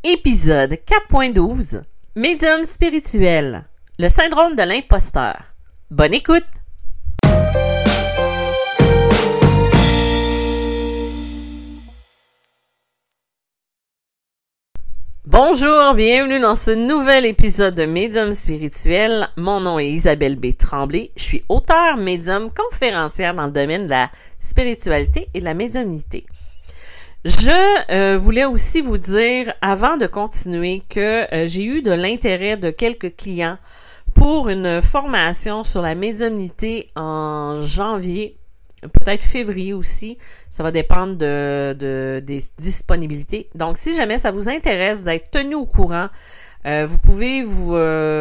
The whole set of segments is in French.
Épisode 4.12 Médium spirituel. Le syndrome de l'imposteur. Bonne écoute! Bonjour, bienvenue dans ce nouvel épisode de Médium spirituel. Mon nom est Isabelle B. Tremblay. Je suis auteure, médium, conférencière dans le domaine de la spiritualité et de la médiumnité. Je voulais aussi vous dire, avant de continuer, que j'ai eu de l'intérêt de quelques clients pour une formation sur la médiumnité en janvier, peut-être février aussi. Ça va dépendre des disponibilités. Donc, si jamais ça vous intéresse d'être tenu au courant, vous pouvez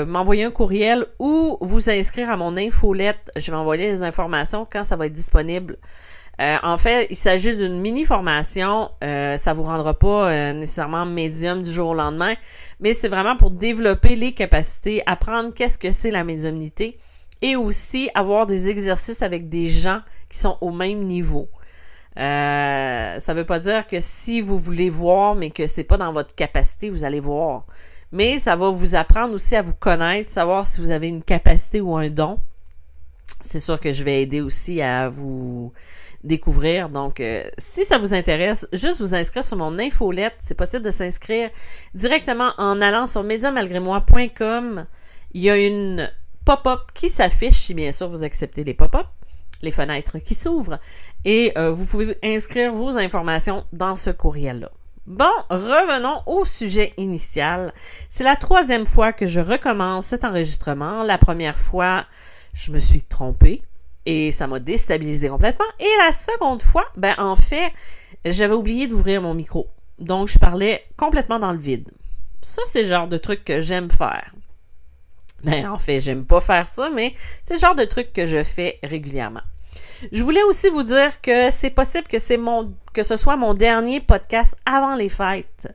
m'envoyer un courriel ou vous inscrire à mon infolette. Je vais envoyer les informations quand ça va être disponible. En fait, il s'agit d'une mini-formation. Ça vous rendra pas nécessairement médium du jour au lendemain, mais c'est vraiment pour développer les capacités, apprendre qu'est-ce que c'est la médiumnité et aussi avoir des exercices avec des gens qui sont au même niveau. Ça veut pas dire que si vous voulez voir, mais que c'est pas dans votre capacité, vous allez voir. Mais ça va vous apprendre aussi à vous connaître, savoir si vous avez une capacité ou un don. C'est sûr que je vais aider aussi à vous découvrir. Donc, si ça vous intéresse, juste vous inscrire sur mon infolette. C'est possible de s'inscrire directement en allant sur mediummalgrémoi.com. Il y a une pop-up qui s'affiche, si bien sûr vous acceptez les pop-up, les fenêtres qui s'ouvrent, et vous pouvez inscrire vos informations dans ce courriel-là. Bon, revenons au sujet initial. C'est la 3e fois que je recommence cet enregistrement. La première fois, je me suis trompée et ça m'a déstabilisé complètement. Et la seconde fois, en fait, j'avais oublié d'ouvrir mon micro. Donc, je parlais complètement dans le vide. Ça, c'est le genre de truc que j'aime faire. En fait, j'aime pas faire ça, mais c'est le genre de truc que je fais régulièrement. Je voulais aussi vous dire que c'est possible que ce soit mon dernier podcast avant les fêtes.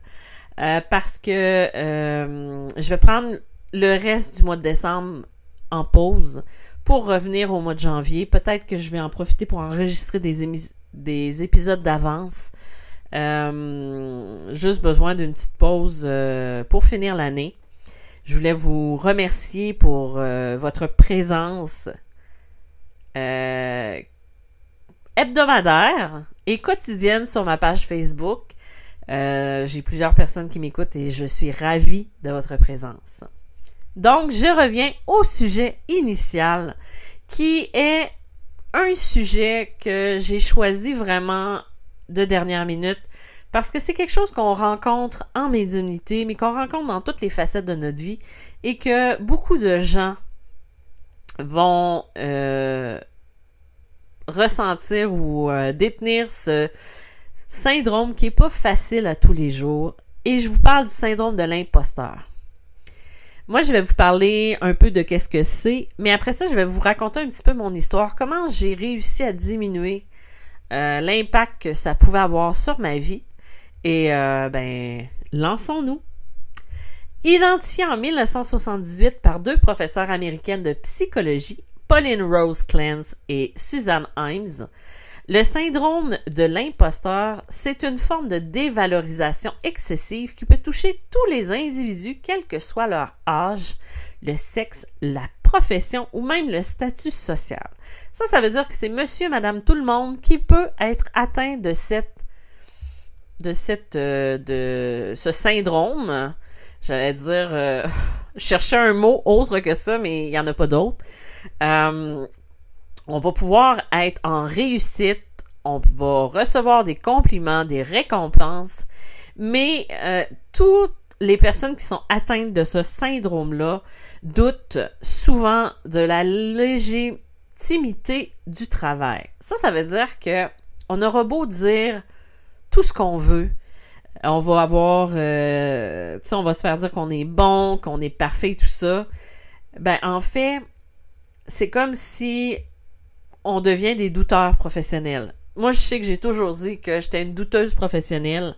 Parce que je vais prendre le reste du mois de décembre en pause pour revenir au mois de janvier. Peut-être que je vais en profiter pour enregistrer des épisodes d'avance. Juste besoin d'une petite pause pour finir l'année. Je voulais vous remercier pour votre présence hebdomadaire et quotidienne sur ma page Facebook. J'ai plusieurs personnes qui m'écoutent et je suis ravie de votre présence. Donc, je reviens au sujet initial, qui est un sujet que j'ai choisi vraiment de dernière minute, parce que c'est quelque chose qu'on rencontre en médiumnité, mais qu'on rencontre dans toutes les facettes de notre vie, et que beaucoup de gens vont ressentir ou détenir ce syndrome qui est pas facile à tous les jours. Et je vous parle du syndrome de l'imposteur. Moi, je vais vous parler un peu de qu'est-ce que c'est, mais après ça, je vais vous raconter un petit peu mon histoire, comment j'ai réussi à diminuer l'impact que ça pouvait avoir sur ma vie. Et, lançons-nous. Identifié en 1978 par 2 professeurs américaines de psychologie, Pauline Rose Clance et Suzanne Imes, le syndrome de l'imposteur, c'est une forme de dévalorisation excessive qui peut toucher tous les individus, quel que soit leur âge, le sexe, la profession ou même le statut social. Ça veut dire que c'est monsieur, madame, tout le monde qui peut être atteint de ce syndrome. J'allais dire, je cherchais un mot autre que ça, mais il n'y en a pas d'autre. On va pouvoir être en réussite, on va recevoir des compliments, des récompenses, mais toutes les personnes qui sont atteintes de ce syndrome-là doutent souvent de la légitimité du travail. Ça veut dire que on aura beau dire tout ce qu'on veut, on va avoir, on va se faire dire qu'on est bon, qu'on est parfait, tout ça. En fait, c'est comme si on devient des douteurs professionnels. Moi, je sais que j'ai toujours dit que j'étais une douteuse professionnelle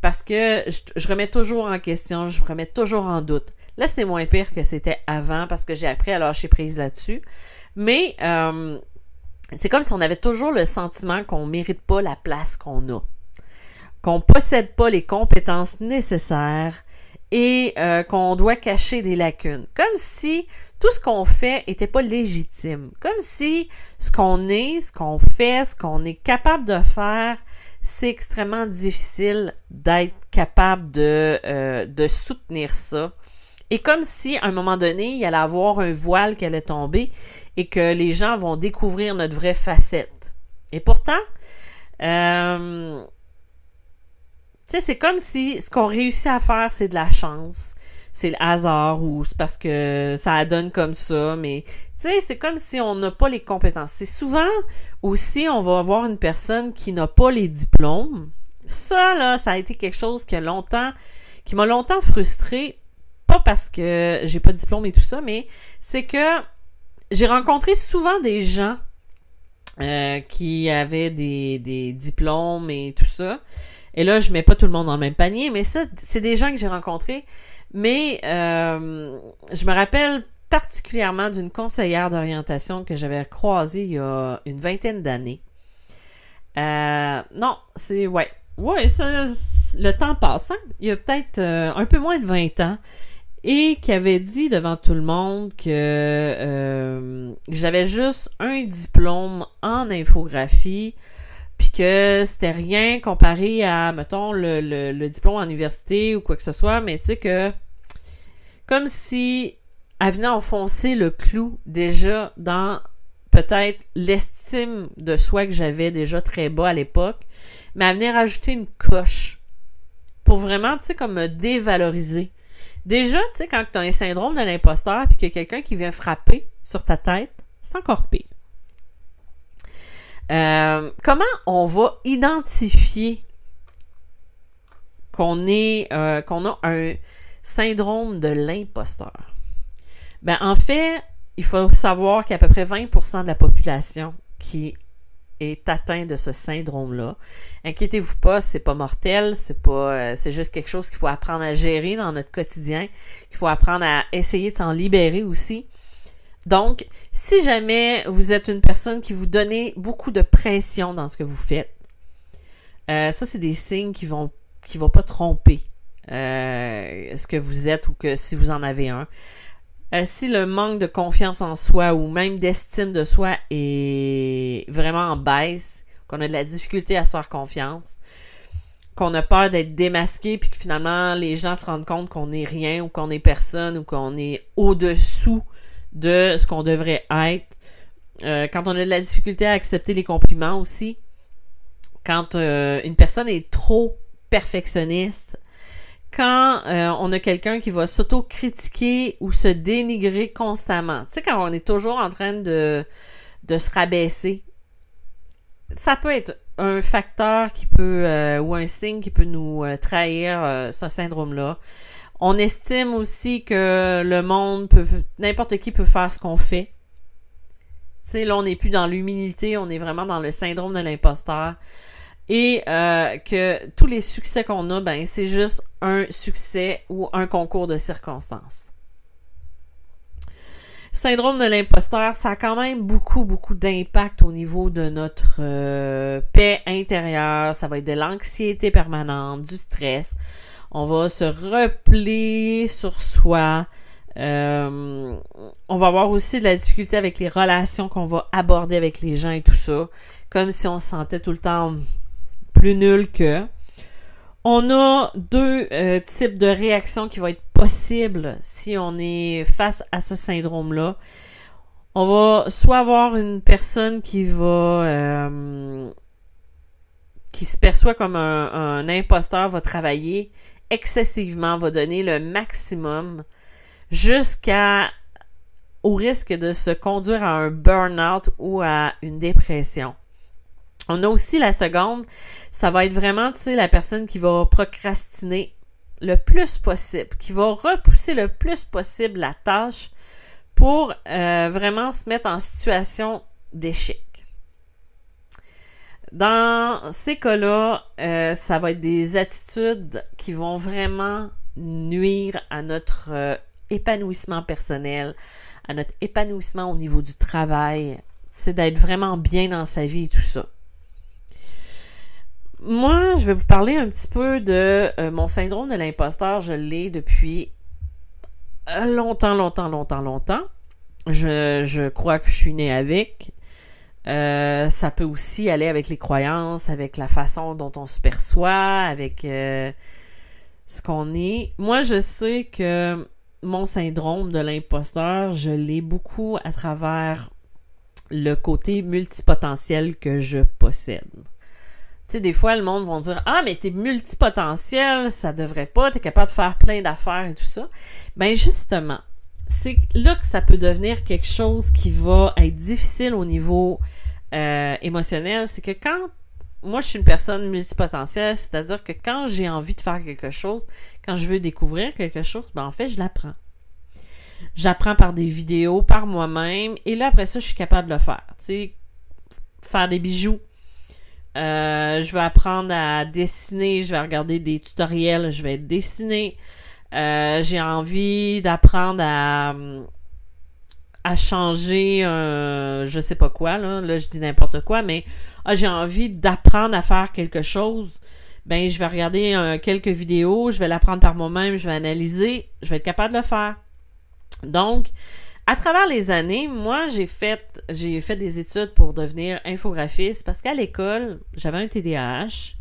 parce que je remets toujours en question, je remets toujours en doute. Là, c'est moins pire que c'était avant parce que j'ai appris à lâcher prise là-dessus. Mais c'est comme si on avait toujours le sentiment qu'on ne mérite pas la place qu'on a. qu'on possède pas les compétences nécessaires et qu'on doit cacher des lacunes. Comme si tout ce qu'on fait était pas légitime. Comme si ce qu'on est, ce qu'on fait, ce qu'on est capable de faire, c'est extrêmement difficile d'être capable de soutenir ça. Et comme si, à un moment donné, il allait avoir un voile qui allait tomber et que les gens vont découvrir notre vraie facette. Et pourtant, tu sais, c'est comme si ce qu'on réussit à faire, c'est de la chance, c'est le hasard ou c'est parce que ça donne comme ça, mais tu sais, c'est comme si on n'a pas les compétences. C'est souvent aussi, on va avoir une personne qui n'a pas les diplômes. Ça, là, ça a été quelque chose qui m'a longtemps frustrée. Pas parce que j'ai pas de diplôme et tout ça, mais c'est que j'ai rencontré souvent des gens qui avaient des diplômes et tout ça. Et là, je mets pas tout le monde dans le même panier, mais ça, c'est des gens que j'ai rencontrés. Mais je me rappelle particulièrement d'une conseillère d'orientation que j'avais croisée il y a une vingtaine d'années. Non, c'est... Ouais, ça, le temps passe, hein? Il y a peut-être un peu moins de 20 ans. Et qui avait dit devant tout le monde que j'avais juste un diplôme en infographie, puis que c'était rien comparé à, mettons, le diplôme en université ou quoi que ce soit, mais tu sais que, comme si elle venait enfoncer le clou déjà dans peut-être l'estime de soi que j'avais déjà très bas à l'époque, mais elle venait rajouter une coche pour vraiment, tu sais, comme me dévaloriser. Déjà, tu sais, quand tu as un syndrome de l'imposteur puis qu'il y a quelqu'un qui vient frapper sur ta tête, c'est encore pire. Comment on va identifier qu'on a un syndrome de l'imposteur? Ben, en fait, il faut savoir qu'il y a à peu près 20% de la population qui est atteint de ce syndrome-là. Inquiétez-vous pas, c'est pas mortel, c'est juste quelque chose qu'il faut apprendre à gérer dans notre quotidien, qu'il faut apprendre à essayer de s'en libérer aussi. Donc, si jamais vous êtes une personne qui vous donne beaucoup de pression dans ce que vous faites, ça, c'est des signes qui vont pas tromper ce que vous êtes ou que si vous en avez un. Si le manque de confiance en soi ou même d'estime de soi est vraiment en baisse, qu'on a de la difficulté à se faire confiance, qu'on a peur d'être démasqué puis que finalement les gens se rendent compte qu'on n'est rien ou qu'on est personne ou qu'on est au-dessous de ce qu'on devrait être, quand on a de la difficulté à accepter les compliments aussi, quand une personne est trop perfectionniste, quand on a quelqu'un qui va s'auto-critiquer ou se dénigrer constamment. Tu sais, quand on est toujours en train de se rabaisser, ça peut être un facteur qui peut, ou un signe qui peut nous trahir ce syndrome-là. On estime aussi que le monde n'importe qui peut faire ce qu'on fait. Tu sais, là, on n'est plus dans l'humilité, on est vraiment dans le syndrome de l'imposteur. Et que tous les succès qu'on a, ben c'est juste un succès ou un concours de circonstances. Syndrome de l'imposteur, ça a quand même beaucoup d'impact au niveau de notre paix intérieure. Ça va être de l'anxiété permanente, du stress. On va se replier sur soi. On va avoir aussi de la difficulté avec les relations qu'on va aborder avec les gens et tout ça. Comme si on se sentait tout le temps plus nul que. On a deux types de réactions qui vont être possibles si on est face à ce syndrome-là. On va soit avoir une personne qui se perçoit comme un imposteur, va travailler excessivement, va donner le maximum au risque de se conduire à un burn-out ou à une dépression. On a aussi la seconde, ça va être vraiment, tu sais, la personne qui va procrastiner le plus possible, qui va repousser le plus possible la tâche pour vraiment se mettre en situation d'échec. Dans ces cas-là, ça va être des attitudes qui vont vraiment nuire à notre épanouissement personnel, à notre épanouissement au niveau du travail. C'est d'être vraiment bien dans sa vie et tout ça. moi, je vais vous parler un petit peu de mon syndrome de l'imposteur. Je l'ai depuis longtemps. Je crois que je suis née avec. Ça peut aussi aller avec les croyances, avec la façon dont on se perçoit, avec ce qu'on est. Moi, je sais que mon syndrome de l'imposteur, je l'ai beaucoup à travers le côté multipotentiel que je possède. Tu sais, des fois, le monde va dire « Ah, mais t'es multipotentiel, ça devrait pas, t'es capable de faire plein d'affaires et tout ça. » Ben justement, c'est là que ça peut devenir quelque chose qui va être difficile au niveau émotionnel. C'est que quand moi, je suis une personne multipotentielle, c'est-à-dire que quand j'ai envie de faire quelque chose, quand je veux découvrir quelque chose, ben en fait, je l'apprends. J'apprends par des vidéos, par moi-même, et là, après ça, je suis capable de le faire. Tu sais, faire des bijoux. Je vais apprendre à dessiner, je vais regarder des tutoriels, je vais dessiner. J'ai envie d'apprendre à changer je sais pas quoi, là je dis n'importe quoi, mais j'ai envie d'apprendre à faire quelque chose, ben je vais regarder quelques vidéos, je vais l'apprendre par moi-même, je vais analyser, je vais être capable de le faire. Donc, à travers les années, moi, j'ai fait des études pour devenir infographiste parce qu'à l'école, j'avais un TDAH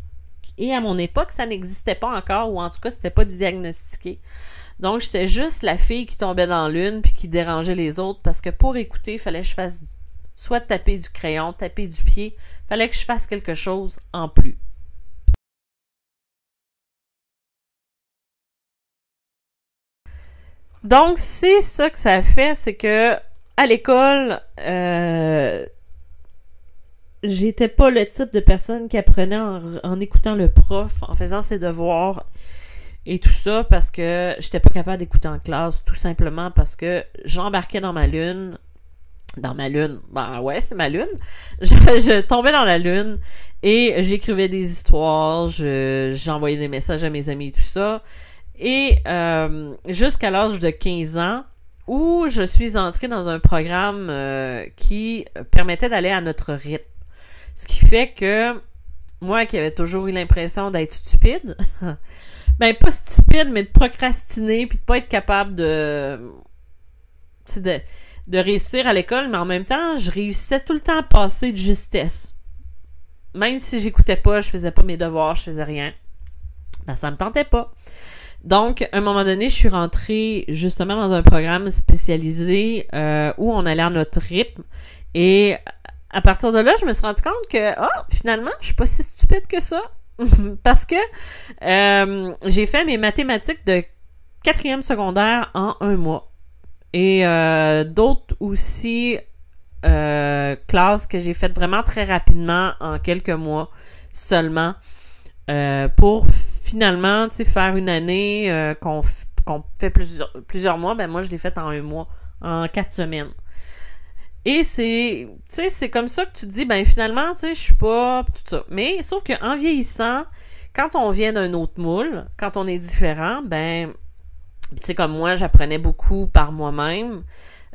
et à mon époque, ça n'existait pas encore ou en tout cas, c'était pas diagnostiqué. Donc, j'étais juste la fille qui tombait dans l'une puis qui dérangeait les autres parce que pour écouter, il fallait que je fasse soit taper du crayon, taper du pied, il fallait que je fasse quelque chose en plus. Donc, c'est ça que ça fait, c'est que à l'école, j'étais pas le type de personne qui apprenait en écoutant le prof, en faisant ses devoirs et tout ça, parce que j'étais pas capable d'écouter en classe, tout simplement parce que j'embarquais dans ma lune. Ben ouais, c'est ma lune. Je tombais dans la lune et j'écrivais des histoires, j'envoyais des messages à mes amis et tout ça. Et jusqu'à l'âge de 15 ans, où je suis entrée dans un programme qui permettait d'aller à notre rythme. Ce qui fait que moi qui avais toujours eu l'impression d'être stupide, ben pas stupide, mais de procrastiner puis de pas être capable de réussir à l'école, mais en même temps, je réussissais tout le temps à passer de justesse. Même si j'écoutais pas, je faisais pas mes devoirs, je faisais rien. Ben ça me tentait pas. Donc, à un moment donné, je suis rentrée justement dans un programme spécialisé où on allait à notre rythme. Et à partir de là, je me suis rendu compte que, finalement, je suis pas si stupide que ça. Parce que j'ai fait mes mathématiques de 4e secondaire en 1 mois. Et d'autres aussi classes que j'ai faites vraiment très rapidement en quelques mois seulement pour finalement, tu sais, faire une année qu'on fait plusieurs mois, ben moi, je l'ai faite en 1 mois, en 4 semaines. Et c'est comme ça que tu te dis, ben finalement, tu sais, je suis pas tout ça. Mais sauf qu'en vieillissant, quand on vient d'un autre moule, quand on est différent, ben, tu sais, comme moi, j'apprenais beaucoup par moi-même.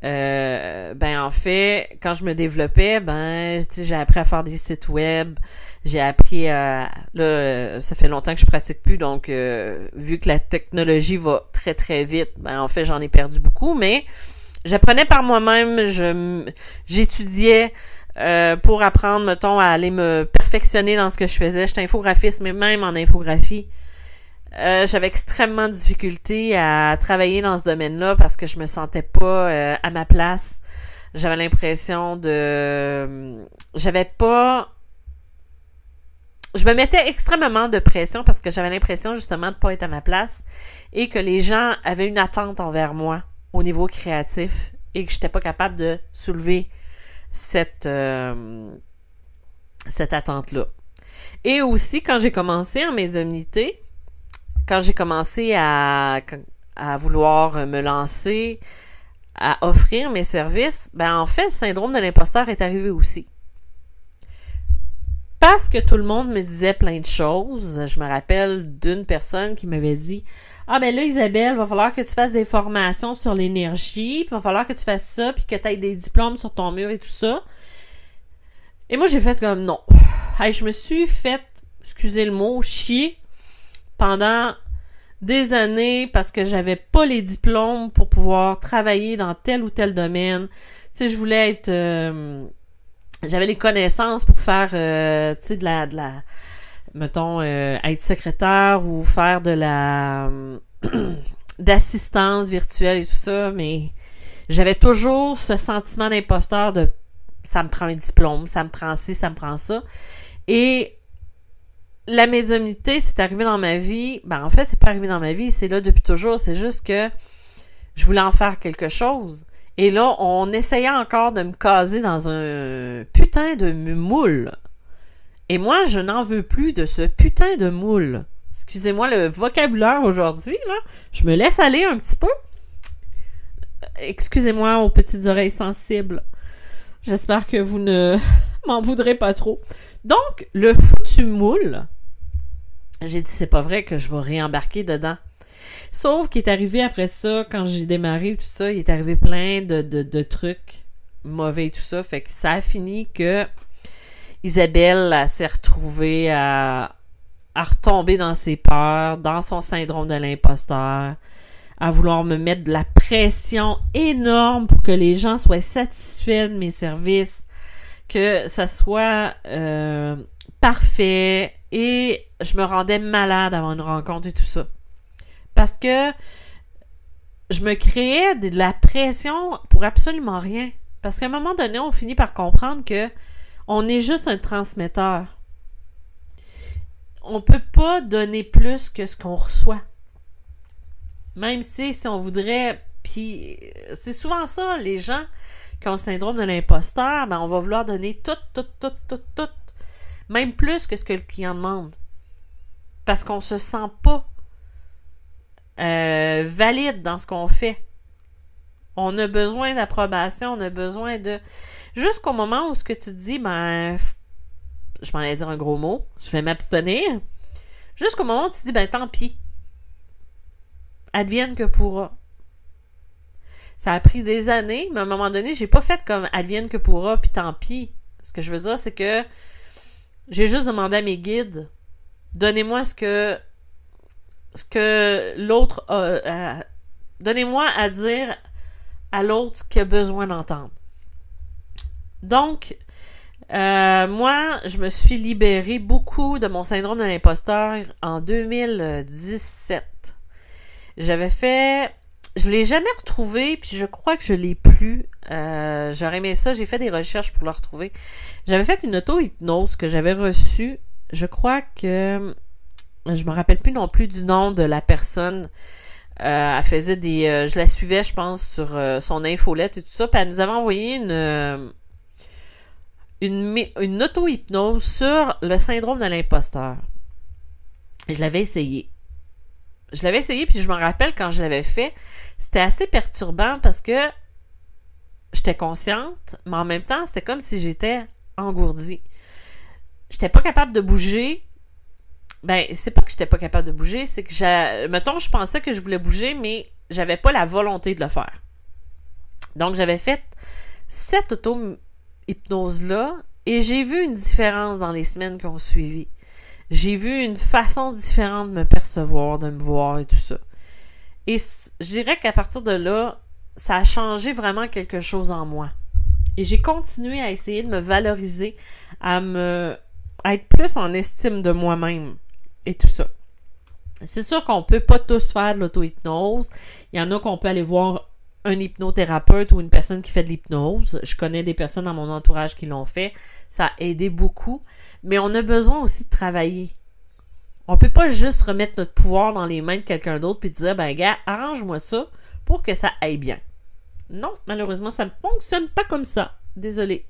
Ben en fait, quand je me développais, ben j'ai appris à faire des sites web, j'ai appris à... Là, ça fait longtemps que je pratique plus, donc vu que la technologie va très très vite, ben en fait, j'en ai perdu beaucoup, mais j'apprenais par moi-même, j'étudiais pour apprendre, mettons, à aller me perfectionner dans ce que je faisais. J'étais infographiste, mais même en infographie, j'avais extrêmement de difficulté à travailler dans ce domaine-là parce que je me sentais pas à ma place. J'avais l'impression de... Je me mettais extrêmement de pression parce que j'avais l'impression justement de pas être à ma place et que les gens avaient une attente envers moi au niveau créatif et que j'étais pas capable de soulever cette attente-là. Et aussi, quand j'ai commencé en médiumnité, quand j'ai commencé à vouloir me lancer, à offrir mes services, ben en fait, le syndrome de l'imposteur est arrivé aussi. Parce que tout le monde me disait plein de choses. Je me rappelle d'une personne qui m'avait dit « Ah, ben là, Isabelle, va falloir que tu fasses des formations sur l'énergie, puis va falloir que tu fasses ça, puis que tu aies des diplômes sur ton mur et tout ça. » Et moi, j'ai fait comme non. Hey, je me suis fait excusez le mot, chier pendant des années parce que j'avais pas les diplômes pour pouvoir travailler dans tel ou tel domaine. Tu sais, je voulais être... j'avais les connaissances pour faire, tu sais, de la mettons, être secrétaire ou faire de la... d'assistance virtuelle et tout ça, mais j'avais toujours ce sentiment d'imposteur de ça me prend un diplôme, ça me prend ci, ça me prend ça. Et la médiumnité, c'est arrivé dans ma vie. Ben, en fait, c'est pas arrivé dans ma vie, c'est là depuis toujours. C'est juste que je voulais en faire quelque chose. Et là, on essayait encore de me caser dans un putain de moule. Et moi, je n'en veux plus de ce putain de moule. Excusez-moi le vocabulaire aujourd'hui, là. Je me laisse aller un petit peu. Excusez-moi aux petites oreilles sensibles. J'espère que vous ne m'en voudrez pas trop. Donc, le foutu moule, j'ai dit, c'est pas vrai que je vais réembarquer dedans. Sauf qu'il est arrivé après ça, quand j'ai démarré tout ça, il est arrivé plein de trucs mauvais et tout ça. Fait que ça a fini que Isabelle s'est retrouvée à retomber dans ses peurs, dans son syndrome de l'imposteur, à vouloir me mettre de la pression énorme pour que les gens soient satisfaits de mes services, que ça soit parfait, et je me rendais malade avant une rencontre et tout ça. Parce que je me créais de la pression pour absolument rien. Parce qu'à un moment donné, on finit par comprendre que on est juste un transmetteur. On peut pas donner plus que ce qu'on reçoit. Même si on voudrait, puis c'est souvent ça, les gens qui ont le syndrome de l'imposteur, ben on va vouloir donner tout, même plus que ce que le client demande. Parce qu'on se sent pas valide dans ce qu'on fait. On a besoin d'approbation, on a besoin de... Jusqu'au moment où ce que tu te dis, ben, je m'en allais dire un gros mot, je vais m'abstenir. Jusqu'au moment où tu te dis, ben tant pis. Advienne que pourra. Ça a pris des années, mais à un moment donné, j'ai pas fait comme advienne que pourra, puis tant pis. Ce que je veux dire, c'est que j'ai juste demandé à mes guides, donnez-moi ce que l'autre a... donnez-moi à dire à l'autre qui a besoin d'entendre. Donc, moi, je me suis libérée beaucoup de mon syndrome de l'imposteur en 2017. J'avais fait... Je l'ai jamais retrouvé, puis je crois que je l'ai plus. J'aurais aimé ça, j'ai fait des recherches pour le retrouver. J'avais fait une auto-hypnose que j'avais reçue. Je crois que... je me rappelle plus non plus du nom de la personne. Elle faisait des... je la suivais, je pense, sur son infolette et tout ça. Puis elle nous avait envoyé une auto-hypnose sur le syndrome de l'imposteur. Et je l'avais essayé. Puis je me rappelle quand je l'avais fait, c'était assez perturbant parce que j'étais consciente, mais en même temps, c'était comme si j'étais engourdie. J'étais pas capable de bouger. Ben, c'est pas que j'étais pas capable de bouger, c'est que mettons, je pensais que je voulais bouger, mais j'avais pas la volonté de le faire. Donc, j'avais fait cette auto-hypnose-là et j'ai vu une différence dans les semaines qui ont suivi. J'ai vu une façon différente de me percevoir, de me voir et tout ça. Et je dirais qu'à partir de là, ça a changé vraiment quelque chose en moi. Et j'ai continué à essayer de me valoriser, à être plus en estime de moi-même et tout ça. C'est sûr qu'on peut pas tous faire de l'auto-hypnose. Il y en a qu'on peut aller voir un hypnothérapeute ou une personne qui fait de l'hypnose. Je connais des personnes dans mon entourage qui l'ont fait. Ça a aidé beaucoup. Mais on a besoin aussi de travailler. On peut pas juste remettre notre pouvoir dans les mains de quelqu'un d'autre puis dire, ben gars, arrange-moi ça pour que ça aille bien. Non, malheureusement, ça ne fonctionne pas comme ça. Désolée.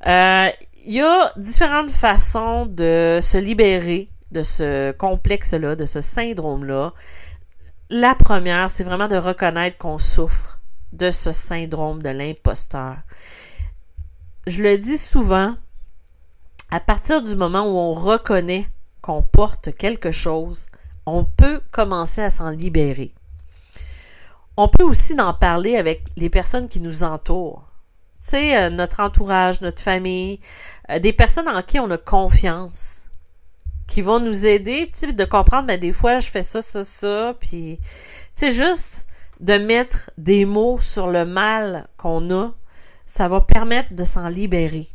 Il y a différentes façons de se libérer de ce complexe-là, de ce syndrome-là. La première, c'est vraiment de reconnaître qu'on souffre de ce syndrome de l'imposteur. Je le dis souvent, à partir du moment où on reconnaît qu'on porte quelque chose, on peut commencer à s'en libérer. On peut aussi en parler avec les personnes qui nous entourent. Tu sais, notre entourage, notre famille, des personnes en qui on a confiance. qui vont nous aider, tu sais, de comprendre, ben, des fois, je fais ça, puis, tu sais, juste de mettre des mots sur le mal qu'on a, ça va permettre de s'en libérer.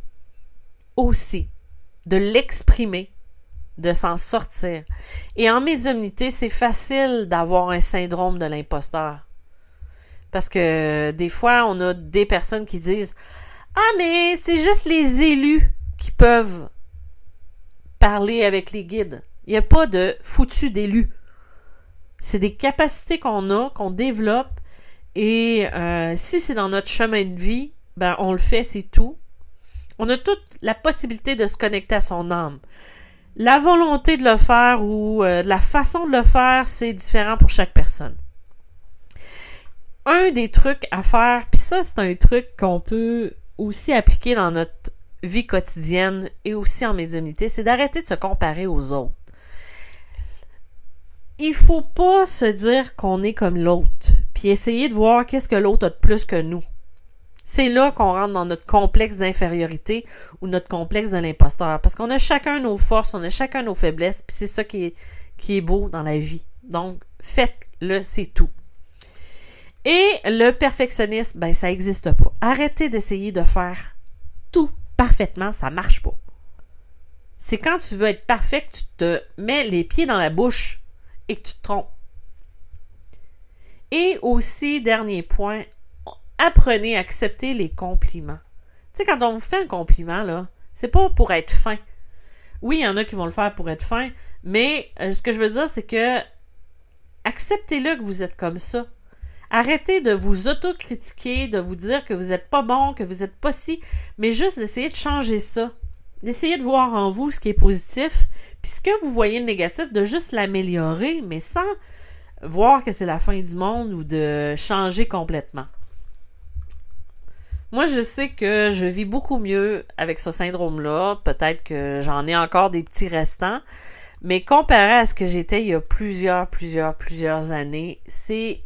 Aussi, de l'exprimer, de s'en sortir. Et en médiumnité, c'est facile d'avoir un syndrome de l'imposteur. Parce que des fois, on a des personnes qui disent « Ah, mais c'est juste les élus qui peuvent parler avec les guides. Il n'y a pas de foutu d'élus. » C'est des capacités qu'on a, qu'on développe, et si c'est dans notre chemin de vie, ben on le fait, c'est tout. On a toute la possibilité de se connecter à son âme. La volonté de le faire ou la façon de le faire, c'est différent pour chaque personne. Un des trucs à faire, puis ça, c'est un truc qu'on peut aussi appliquer dans notre vie quotidienne et aussi en médiumnité, c'est d'arrêter de se comparer aux autres. Il faut pas se dire qu'on est comme l'autre, puis essayer de voir qu'est-ce que l'autre a de plus que nous. C'est là qu'on rentre dans notre complexe d'infériorité ou notre complexe de l'imposteur, parce qu'on a chacun nos forces, on a chacun nos faiblesses, puis c'est ça qui est beau dans la vie. Donc, faites-le, c'est tout. Et le perfectionnisme, ben ça n'existe pas. Arrêtez d'essayer de faire tout parfaitement, ça marche pas. C'est quand tu veux être parfait que tu te mets les pieds dans la bouche et que tu te trompes. Et aussi, dernier point, apprenez à accepter les compliments. Tu sais, quand on vous fait un compliment, là, c'est pas pour être fin. Oui, il y en a qui vont le faire pour être fin, mais ce que je veux dire, c'est que acceptez-le que vous êtes comme ça. Arrêtez de vous autocritiquer, de vous dire que vous n'êtes pas bon, que vous n'êtes pas si, mais juste d'essayer de changer ça. D'essayer de voir en vous ce qui est positif, puis ce que vous voyez de négatif, de juste l'améliorer, mais sans voir que c'est la fin du monde ou de changer complètement. Moi, je sais que je vis beaucoup mieux avec ce syndrome-là. Peut-être que j'en ai encore des petits restants, mais comparé à ce que j'étais il y a plusieurs années, c'est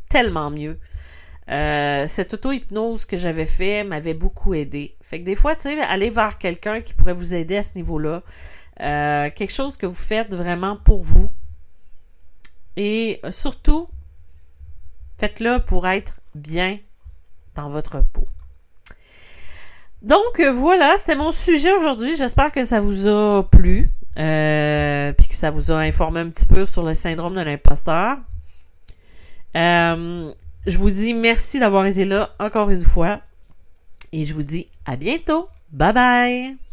tellement mieux. Cette auto-hypnose que j'avais fait m'avait beaucoup aidé. Fait que des fois, tu sais, aller vers quelqu'un qui pourrait vous aider à ce niveau-là, quelque chose que vous faites vraiment pour vous. Et surtout, faites-le pour être bien dans votre peau. Donc, voilà, c'était mon sujet aujourd'hui. J'espère que ça vous a plu, puis que ça vous a informé un petit peu sur le syndrome de l'imposteur. Je vous dis merci d'avoir été là encore une fois et je vous dis à bientôt. Bye bye!